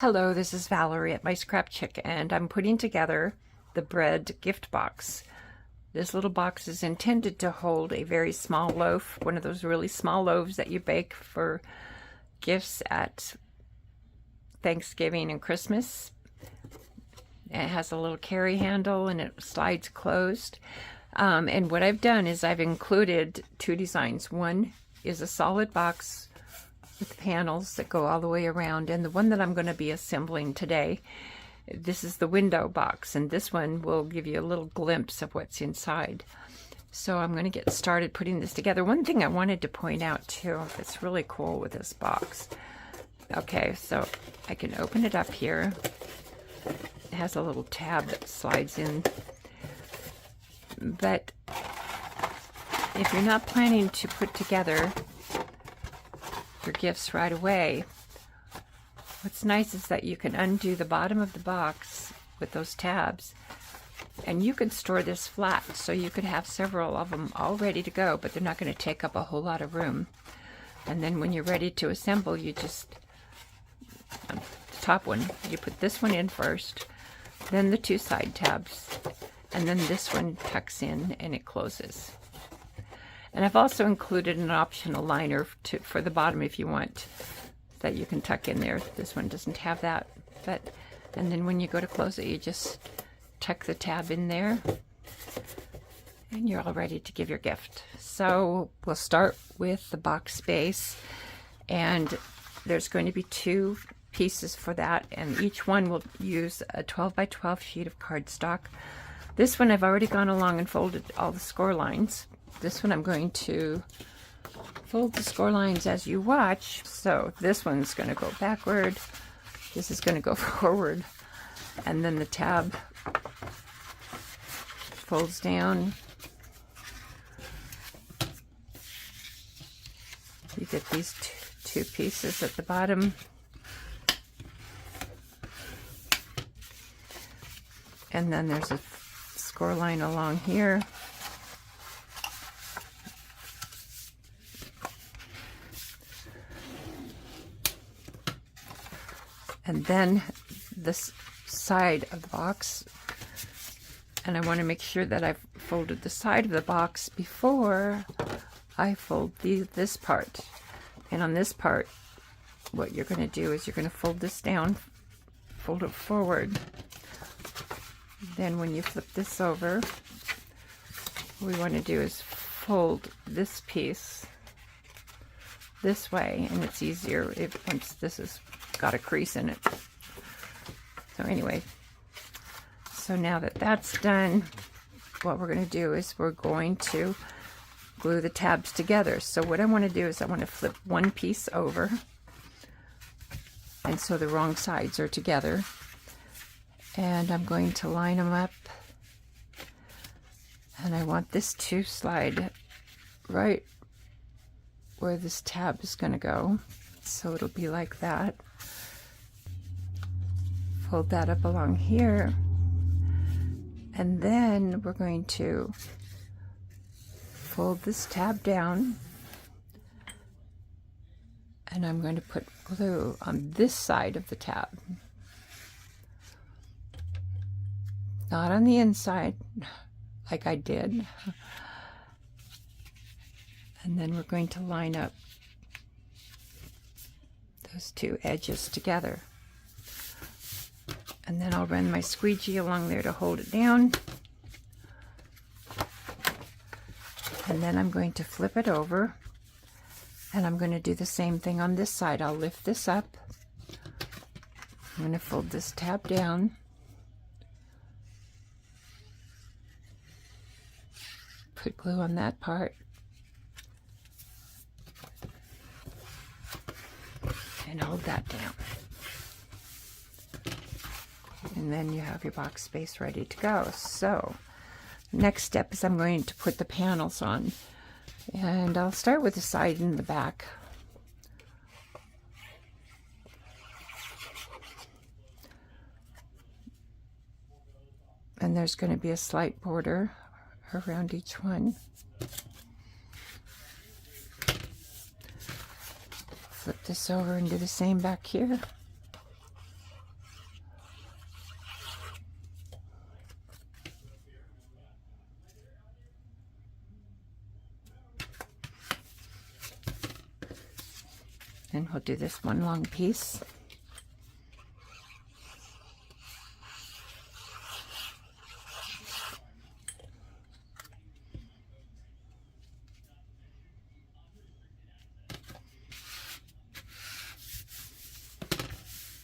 Hello, this is Valerie at MyScrapChick, and I'm putting together the bread gift box. This little box is intended to hold a very small loaf, one of those really small loaves that you bake for gifts at Thanksgiving and Christmas. It has a little carry handle and it slides closed. And what I've done is I've included two designs. One is a solid box with panels that go all the way around, and the one that I'm going to be assembling today, this is the window box, and this one will give you a little glimpse of what's inside. So I'm going to get started putting this together. One thing I wanted to point out too, that's really cool with this box. Okay, so I can open it up here. It has a little tab that slides in, but if you're not planning to put together your gifts right away, what's nice is that you can undo the bottom of the box with those tabs, and you can store this flat, so you could have several of them all ready to go, but they're not going to take up a whole lot of room. And then when you're ready to assemble, you just, the top one, you put this one in first, then the two side tabs, and then this one tucks in and it closes. And I've also included an optional liner for the bottom if you want, that you can tuck in there. This one doesn't have that. And then when you go to close it, you just tuck the tab in there, and you're all ready to give your gift. So we'll start with the box base, and there's going to be two pieces for that, and each one will use a 12 by 12 sheet of cardstock. This one I've already gone along and folded all the score lines. This one I'm going to fold the score lines as you watch. So this one's going to go backward, this is going to go forward, and then the tab folds down. You get these two pieces at the bottom, and then there's a score line along here. And then this side of the box, and I want to make sure that I've folded the side of the box before I fold this part. And on this part, what you're going to do is you're going to fold this down, fold it forward. Then when you flip this over, what we want to do is fold this piece this way, and it's easier once this has got a crease in it. So anyway, so now that that's done, what we're going to do is we're going to glue the tabs together. So what I want to do is I want to flip one piece over, and so the wrong sides are together, and I'm going to line them up, and I want this to slide right where this tab is going to go. So it'll be like that. Fold that up along here, and then we're going to fold this tab down, and I'm going to put glue on this side of the tab, not on the inside like I did. And then we're going to line up those two edges together, and then I'll run my squeegee along there to hold it down, and then I'm going to flip it over, and I'm going to do the same thing on this side. I'll lift this up, I'm going to fold this tab down, put glue on that part, and hold that down. And then you have your box space ready to go. So next step is I'm going to put the panels on, and I'll start with the side and the back. And there's going to be a slight border around each one. Flip this over and do the same back here. And we'll do this one long piece.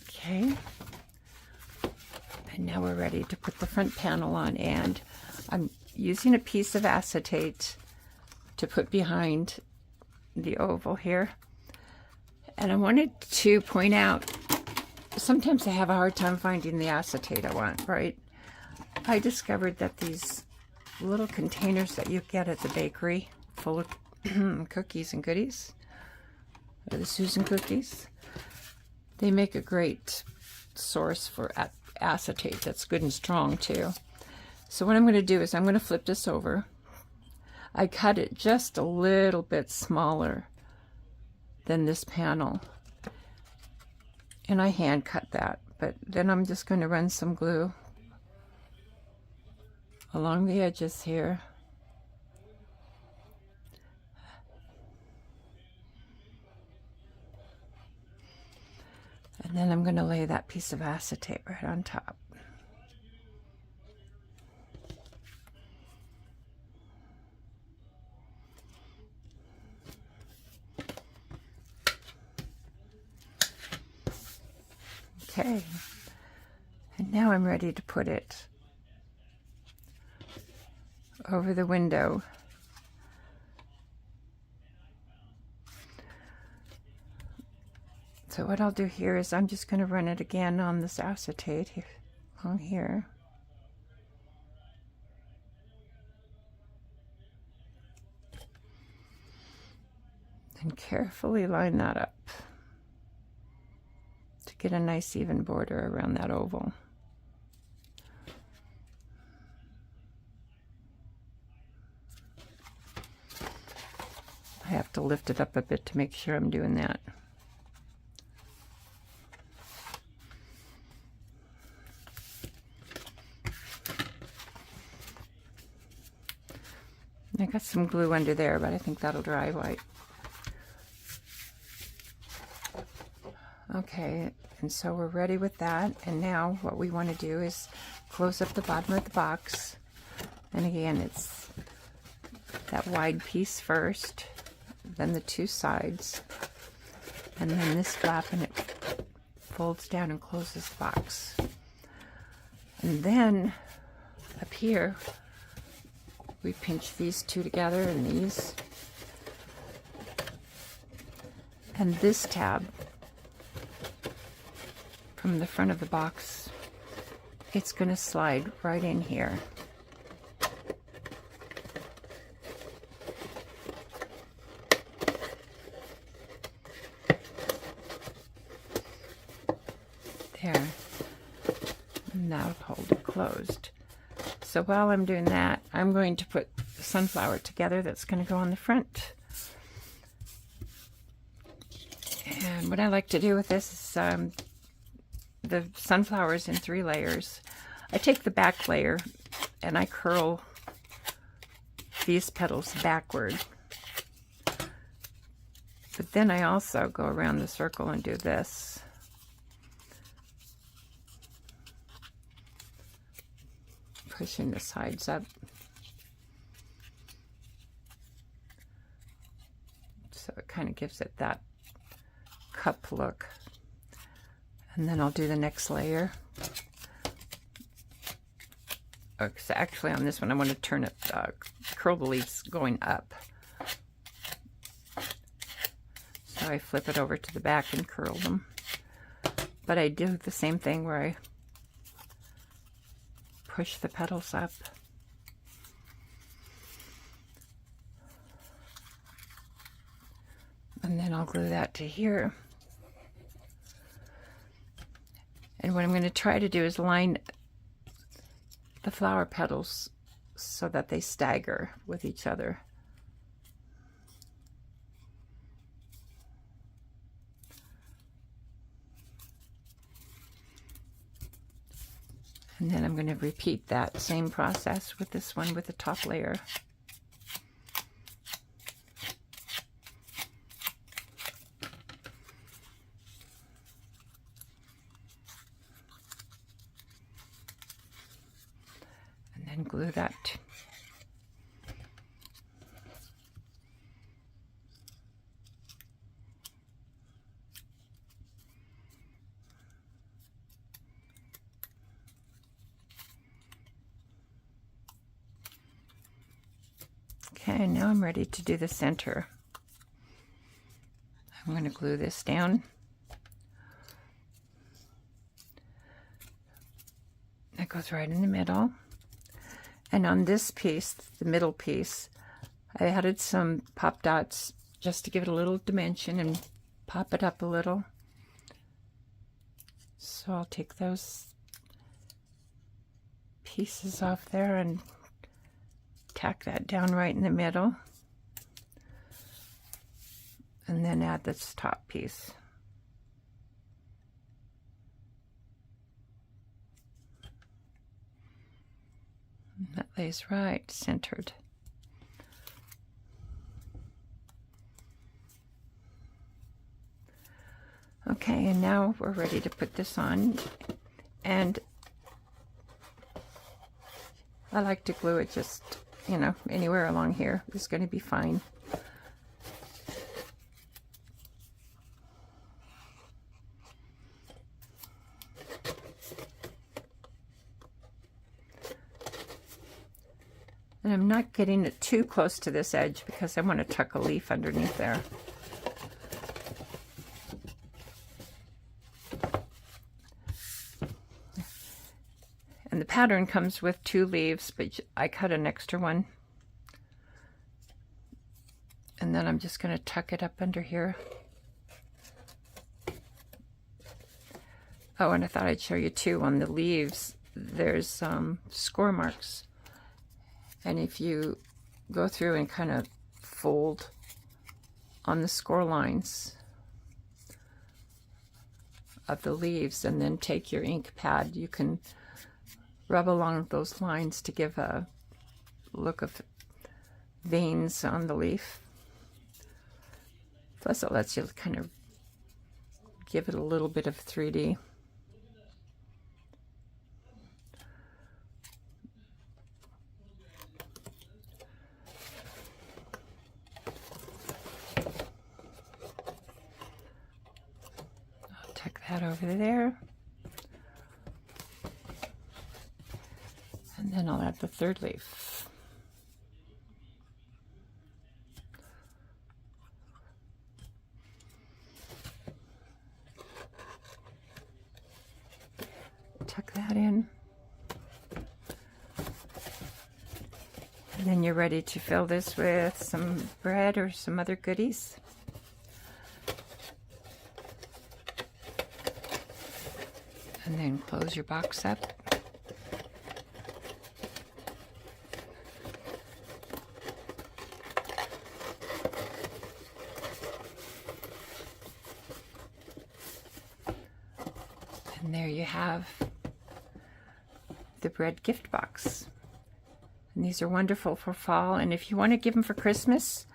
Okay. And now we're ready to put the front panel on, and I'm using a piece of acetate to put behind the oval here. And I wanted to point out, sometimes I have a hard time finding the acetate I want, right? I discovered that these little containers that you get at the bakery full of cookies and goodies, or the Susan cookies, they make a great source for acetate that's good and strong too. So what I'm going to do is I'm going to flip this over. I cut it just a little bit smaller than this panel, and I hand cut that, but then I'm just going to run some glue along the edges here. And then I'm going to lay that piece of acetate right on top. Okay, and now I'm ready to put it over the window. So what I'll do here is I'm just going to run it again on this acetate here, along here. And carefully line that up to get a nice even border around that oval. I have to lift it up a bit to make sure I'm doing that. I got some glue under there, but I think that'll dry white. Okay, and so we're ready with that. And now what we want to do is close up the bottom of the box. And again, it's that wide piece first, then the two sides, and then this flap, and it folds down and closes the box. And then up here, we pinch these two together, and these, and this tab from the front of the box, it's going to slide right in here. There, and that'll hold it closed. So while I'm doing that, I'm going to put the sunflower together that's going to go on the front. And what I like to do with this is the sunflowers in 3 layers. I take the back layer and I curl these petals backward. But then I also go around the circle and do this. Pushing the sides up. So it kind of gives it that cup look. And then I'll do the next layer. Because actually on this one I want to turn it, curl the leaves going up. So I flip it over to the back and curl them. But I do the same thing where I push the petals up. And then I'll glue that to here. And what I'm going to try to do is line the flower petals so that they stagger with each other. And then I'm going to repeat that same process with this one with the top layer. then glue that. Okay, now I'm ready to do the center. I'm going to glue this down. That goes right in the middle. And on this piece, the middle piece, I added some pop dots just to give it a little dimension and pop it up a little. So I'll take those pieces off there and tack that down right in the middle. And then add this top piece. That lays right centered. Okay, and now we're ready to put this on, and I like to glue it just, you know, anywhere along here is going to be fine. And I'm not getting it too close to this edge because I want to tuck a leaf underneath there. And the pattern comes with 2 leaves, but I cut an extra one. And then I'm just going to tuck it up under here. Oh, and I thought I'd show you too, on the leaves, there's score marks. And if you go through and kind of fold on the score lines of the leaves and then take your ink pad, you can rub along those lines to give a look of veins on the leaf. Plus it lets you kind of give it a little bit of 3D. That over there, and then I'll add the 3rd leaf. Tuck that in, and then you're ready to fill this with some bread or some other goodies. And then close your box up. And there you have the bread gift box. And these are wonderful for fall. And if you want to give them for Christmas,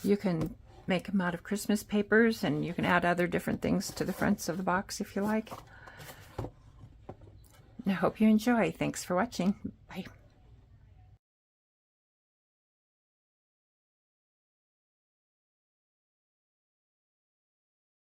you can make them out of Christmas papers, and you can add other different things to the fronts of the box if you like. I hope you enjoy. Thanks for watching.